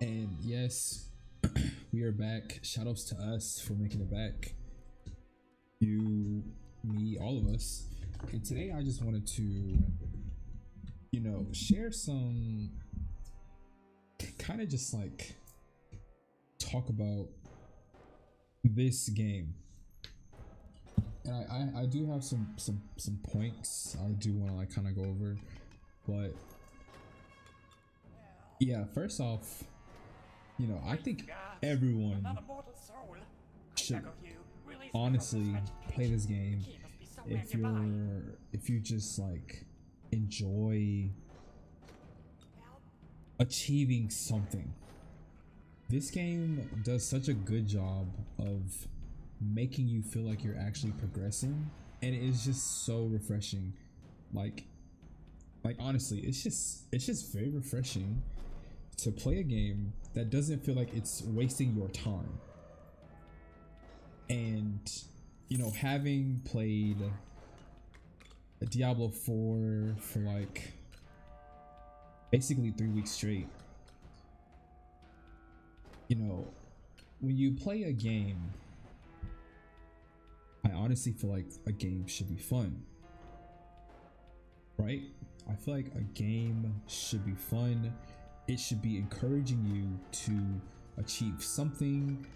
And yes, we are back. Shoutouts to us for making it back. You, me, all of us. And today I just wanted to, share some kind of just like talk about this game. And I do have some points I do want to like kind of go over, but yeah, first off, I think everyone should honestly play this game if you just like enjoy achieving something. This game does such a good job of making you feel like you're actually progressing, and it is just so refreshing. Like honestly, it's just very refreshing to play a game that doesn't feel like it's wasting your time. And having played Diablo 4 for like basically 3 weeks straight, when you play a game, I honestly feel like a game should be fun, right? I feel like a game should be fun. It should be encouraging you to achieve something,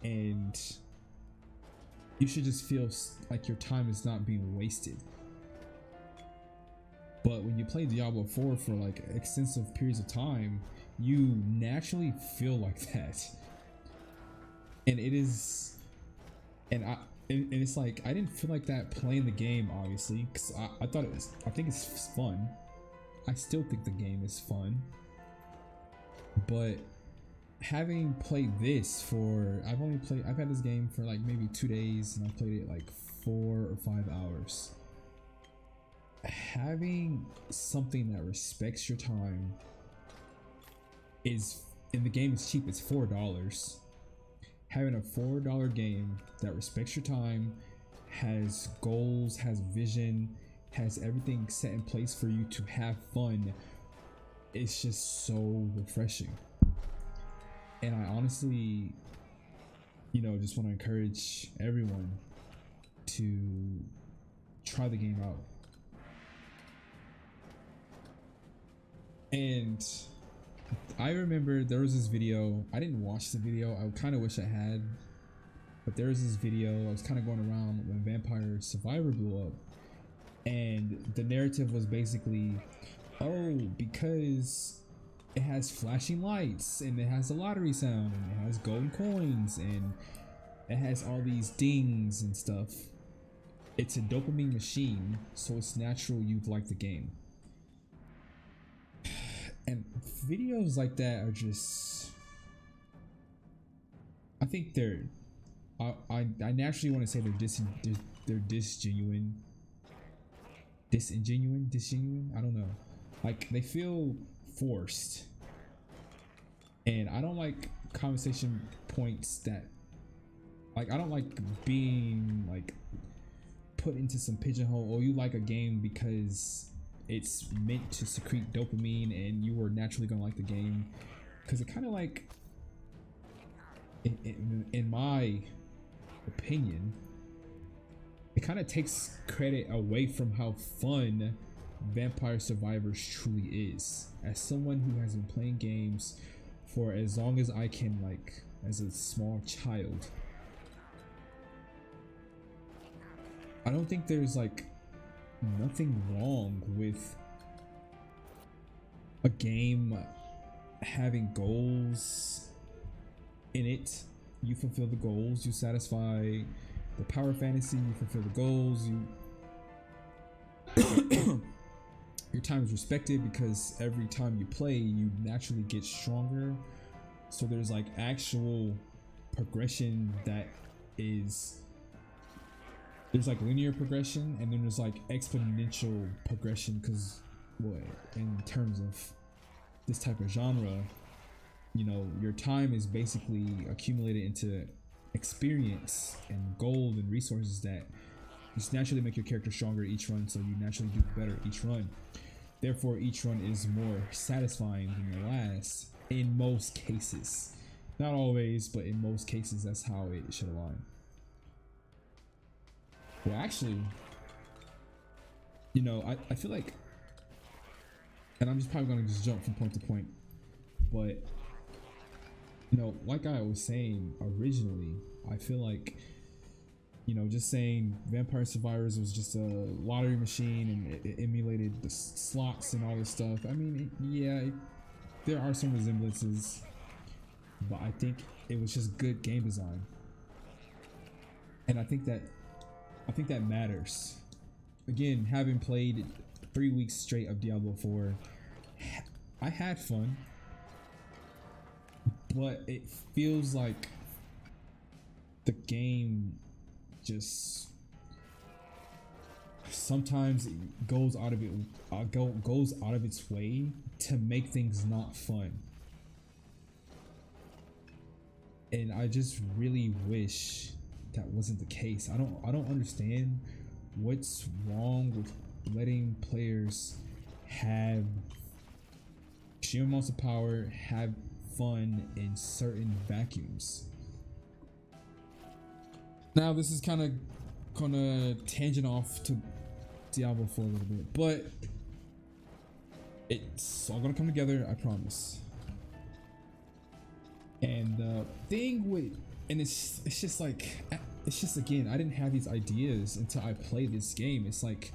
and you should just feel like your time is not being wasted. But when you play Diablo 4 for like extensive periods of time, you naturally feel like that. And it is, and it's like I didn't feel like that playing the game, obviously, because I think it's fun. I still think the game is fun, but having played this for I've had this game for like maybe 2 days, and I played it like 4 or 5 hours. Having something that respects your time is, and the game is cheap, it's $4. Having a $4 game that respects your time, has goals, has vision, has everything set in place for you to have fun, it's just so refreshing. And I honestly, just want to encourage everyone to try the game out. And I remember there was this video, I didn't watch the video, I kind of wish I had, but there was this video, I was kind of going around when Vampire Survivor blew up, and the narrative was basically, oh, because it has flashing lights, and it has a lottery sound, and it has golden coins, and it has all these dings and stuff, it's a dopamine machine, so it's natural you'd like the game. And videos like that are just, I think I naturally want to say they're disingenuine, I don't know, like they feel forced. And I don't like conversation points that, like, I don't like being like put into some pigeonhole, oh, you like a game because it's meant to secrete dopamine and you were naturally gonna like the game, because it kind of like, in my opinion, it kind of takes credit away from how fun Vampire Survivors truly is. As someone who has been playing games for as long as I can, like as a small child, I don't think there's like nothing wrong with a game having goals in it. You fulfill the goals, you satisfy the power fantasy, you fulfill the goals, your time is respected because every time you play you naturally get stronger. So there's like actual progression that is, there's like linear progression, and then there's like exponential progression, because what, in terms of this type of genre, your time is basically accumulated into experience and gold and resources that just naturally make your character stronger each run, so you naturally do better each run. Therefore, each run is more satisfying than the last. in most cases. Not always, but in most cases, that's how it should align. Well, actually, you know, I feel like, and I'm just probably gonna just jump from point to point, but you know, like I was saying originally, I feel like, you know, just saying Vampire Survivors was just a lottery machine and it emulated the slots and all this stuff. I mean, there are some resemblances, but I think it was just good game design, and I think that matters. Again, having played 3 weeks straight of Diablo 4, I had fun, but it feels like the game just sometimes goes out of its way to make things not fun. And I just really wish that wasn't the case. I don't understand what's wrong with letting players have sheer amounts of power, have fun in certain vacuums. Now this is kind of gonna tangent off to Diablo 4 a little bit, but it's all gonna come together, I promise. And the thing with, and it's just like, it's just, again, I didn't have these ideas until I played this game. It's like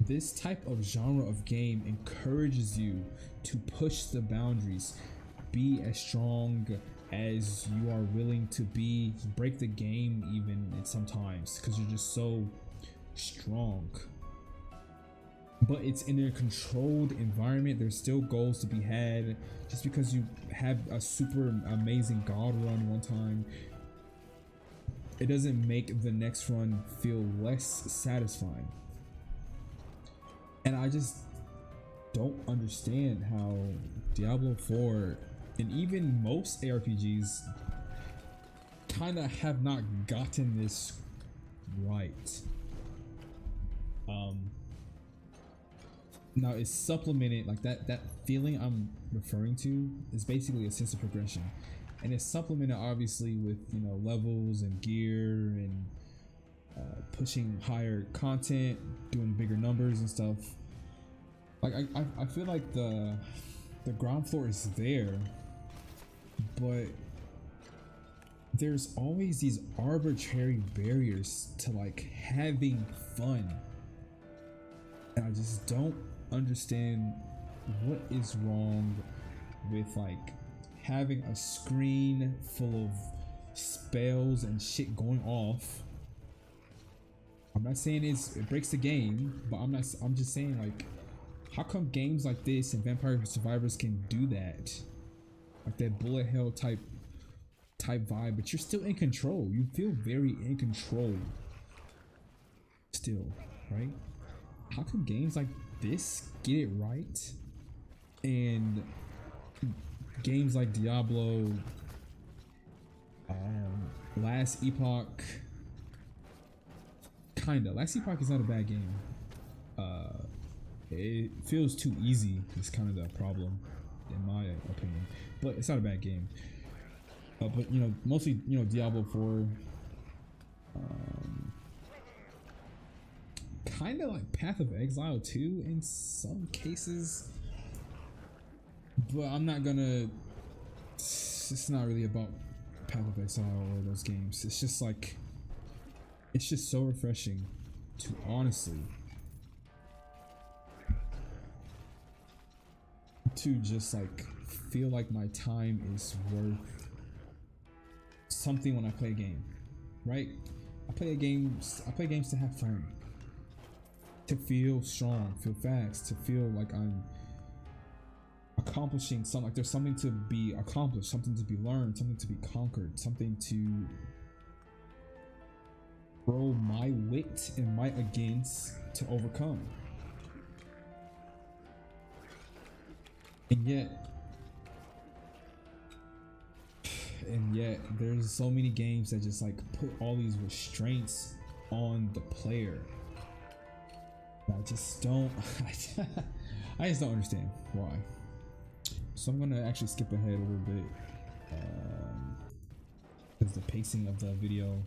this type of genre of game encourages you to push the boundaries, be as strong as you are willing to be, break the game even sometimes because you're just so strong. But it's in a controlled environment. There's still goals to be had. Just because you have a super amazing god run one time, it doesn't make the next run feel less satisfying. And I just don't understand how Diablo 4 and even most ARPGs kind of have not gotten this right. Now it's supplemented, like that feeling I'm referring to is basically a sense of progression, and it's supplemented obviously with, you know, levels and gear and pushing higher content, doing bigger numbers and stuff. Like I feel like the ground floor is there, but there's always these arbitrary barriers to like having fun, and I just don't understand what is wrong with like having a screen full of spells and shit going off. I'm not saying it breaks the game, but I'm just saying, like, how come games like this and Vampire Survivors can do that, like that bullet hell type vibe, but you're still in control. You feel very in control still, right? How come games like this get it right, and games like Diablo, Last Epoch is not a bad game. It feels too easy is kind of the problem in my opinion, but it's not a bad game. But you know, mostly, you know, Diablo 4, kind of like Path of Exile 2 in some cases, but I'm not gonna, it's not really about Path of Exile or those games. It's just like, it's just so refreshing to honestly to just like feel like my time is worth something when I play a game, right? I play games to have fun, to feel strong, feel fast, to feel like I'm accomplishing something, like there's something to be accomplished, something to be learned, something to be conquered, something to throw my wit and might against to overcome. And yet there's so many games that just like put all these restraints on the player. I just don't I just don't understand why. So I'm gonna actually skip ahead a little bit because the pacing of the video,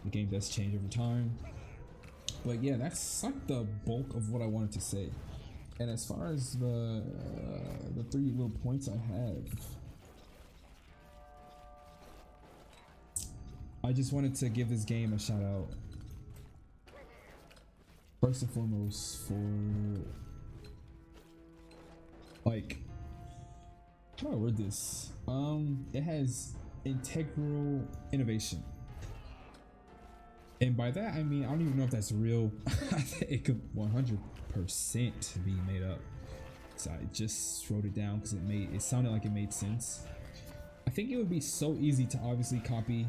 the game does change over time. But yeah, that's like the bulk of what I wanted to say. And as far as the 3 little points I have, I just wanted to give this game a shout out. First and foremost for, like, how do I word this? It has integral innovation. And by that I mean, I don't even know if that's real. It could 100% be made up. So I just wrote it down because it sounded like it made sense. I think it would be so easy to obviously copy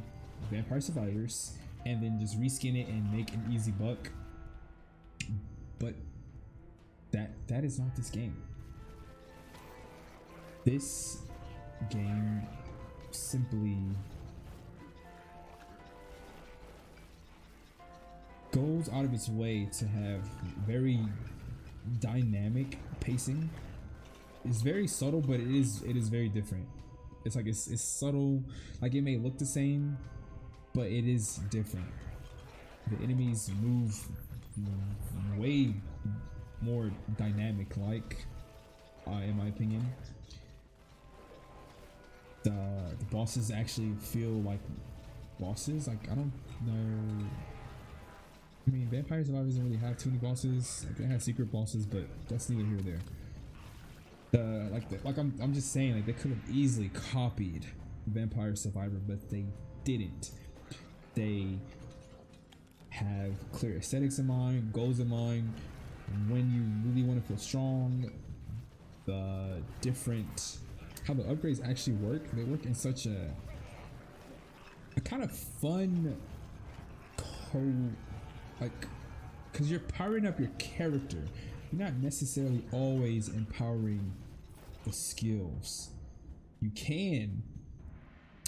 Vampire Survivors and then just reskin it and make an easy buck. But that is not this game. This game simply goes out of its way to have very dynamic pacing. It's very subtle, but it is very different. It's like it's subtle, like it may look the same, but it is different. The enemies move way more dynamic, like in my opinion. The bosses actually feel like bosses. Like, I don't know. I mean, Vampire Survivors doesn't really have too many bosses. Like, they have secret bosses, but that's neither here nor there. I'm just saying, like, they could have easily copied Vampire Survivor, but they didn't. They have clear aesthetics in mind, goals in mind. When you really want to feel strong, the different, how the upgrades actually work. They work in such a kind of fun because you're powering up your character. You're not necessarily always empowering the skills. You can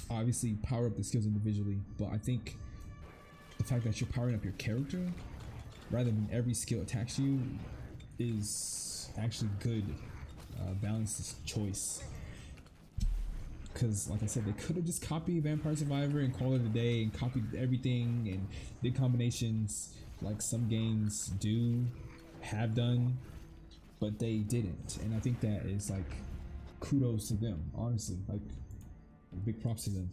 obviously power up the skills individually, but I think the fact that you're powering up your character rather than every skill attacks you is actually good, balanced choice. Because like I said, they could have just copied Vampire Survivor and called it a day and copied everything and did combinations like some games have done, but they didn't. And I think that is like kudos to them, honestly. Like, big props to them.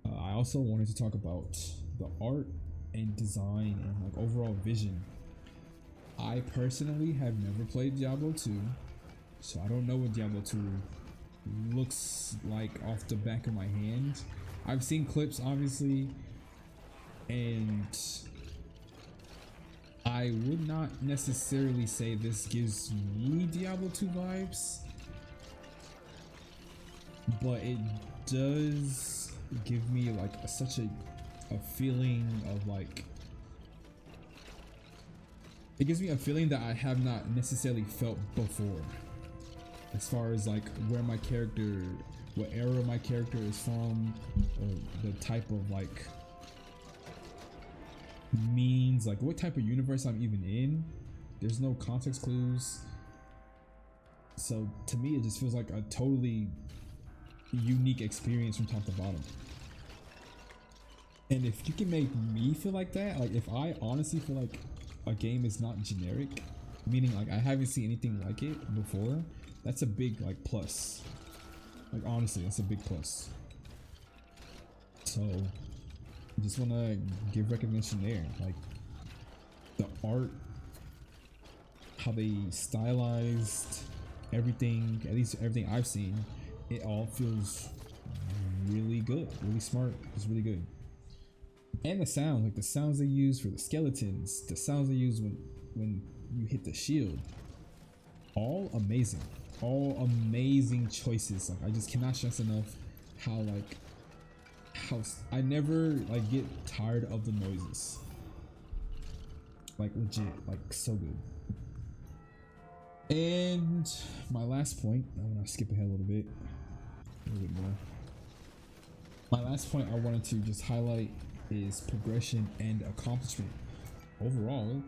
I also wanted to talk about the art and design and like overall vision. I personally have never played Diablo 2, so I don't know what Diablo 2 looks like off the back of my hand. I've seen clips obviously, and I would not necessarily say this gives me Diablo 2 vibes, but it does give me like such a feeling of like, it gives me a feeling that I have not necessarily felt before, as far as like where my character, what era my character is from, or the type of like means, like what type of universe I'm even in. There's no context clues, so to me it just feels like a totally unique experience from top to bottom. And if you can make me feel like that, like if I honestly feel like a game is not generic, meaning like I haven't seen anything like it before, that's a big like plus. Like honestly, that's a big plus. So I just want to give recognition there. Like the art, how they stylized everything, at least everything I've seen, it all feels really good, really smart. It's really good. And the sound, like the sounds they use for the skeletons, the sounds they use when you hit the shield, all amazing. All amazing choices. Like I just cannot stress enough how I never like get tired of the noises. Like legit, like so good. And my last point, I want to skip ahead a little bit more. My last point I wanted to just highlight is progression and accomplishment. Overall,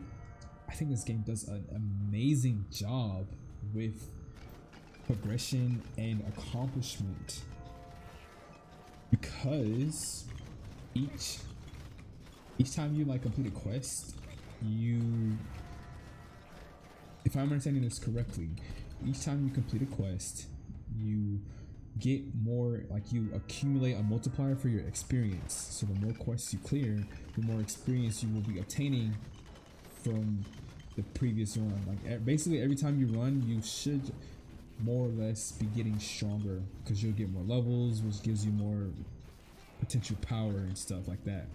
I think this game does an amazing job with progression and accomplishment, because each time you like complete a quest, you, if I'm understanding this correctly, each time you complete a quest, you get more, like you accumulate a multiplier for your experience. So the more quests you clear, the more experience you will be obtaining from the previous run. Like basically every time you run, you should more or less be getting stronger, because you'll get more levels, which gives you more potential power and stuff like that.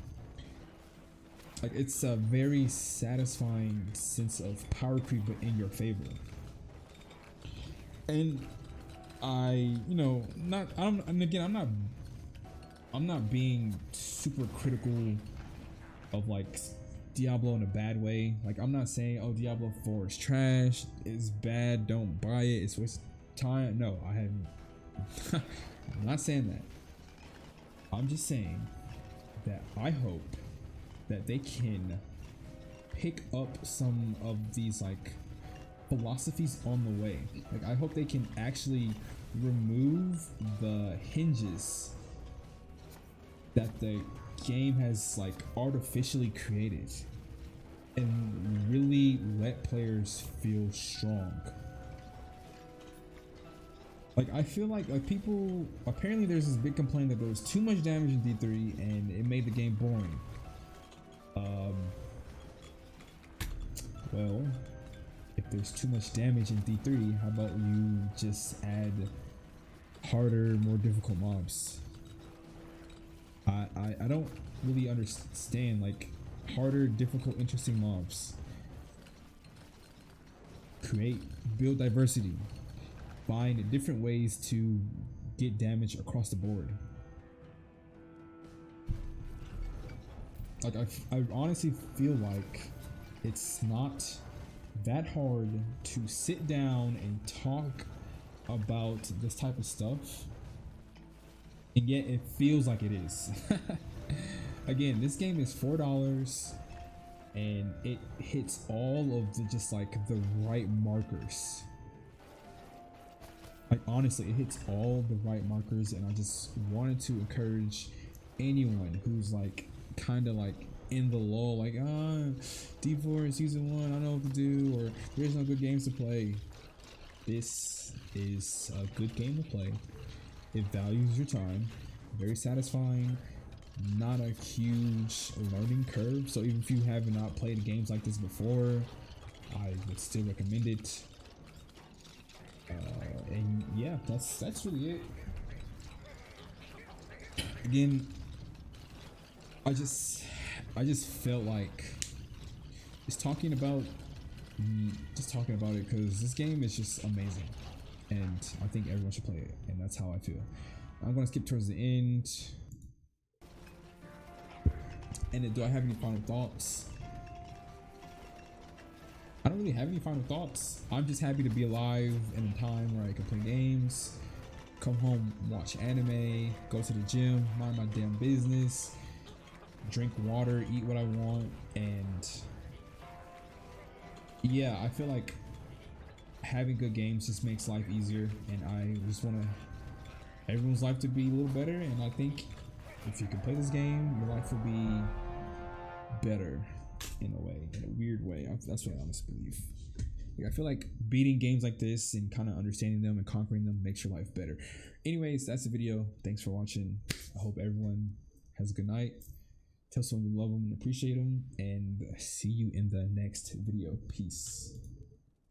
Like it's a very satisfying sense of power creep, but in your favor. And I'm not being super critical of like Diablo in a bad way. Like I'm not saying, oh, Diablo 4 is trash, it's bad, don't buy it, it's waste time. No, I haven't. I'm not saying that. I'm just saying that I hope that they can pick up some of these like philosophies on the way. Like I hope they can actually remove the hinges that the game has like artificially created and really let players feel strong. Like I feel like people, apparently there's this big complaint that there was too much damage in D3 and it made the game boring. Well, if there's too much damage in D3, how about you just add harder, more difficult mobs? I don't really understand, like, harder, difficult, interesting mobs. Build diversity. Find different ways to get damage across the board. Like I honestly feel like it's not that hard to sit down and talk about this type of stuff, and yet it feels like it is. Again, this game is $4 and it hits all of the just like the right markers. Like honestly, it hits all the right markers, and I just wanted to encourage anyone who's like kind of like in the lull, like D4 is season 1, I don't know what to do, or there's no good games to play. This is a good game to play. It values your time, very satisfying, not a huge learning curve. So even if you have not played games like this before, I would still recommend it. And yeah, that's really it. Again, I just felt like just talking about it, because this game is just amazing, and I think everyone should play it, and that's how I feel. I'm gonna skip towards the end. And then, do I have any final thoughts? I don't really have any final thoughts. I'm just happy to be alive in a time where I can play games, come home, watch anime, go to the gym, mind my damn business, drink water, eat what I want, and yeah, I feel like having good games just makes life easier, and I just want everyone's life to be a little better, and I think if you can play this game, your life will be better in a way, in a weird way. That's what I honestly believe. Like, I feel like beating games like this and kind of understanding them and conquering them makes your life better. Anyways, that's the video. Thanks for watching. I hope everyone has a good night. Tell someone you love them and appreciate them, and see you in the next video. Peace.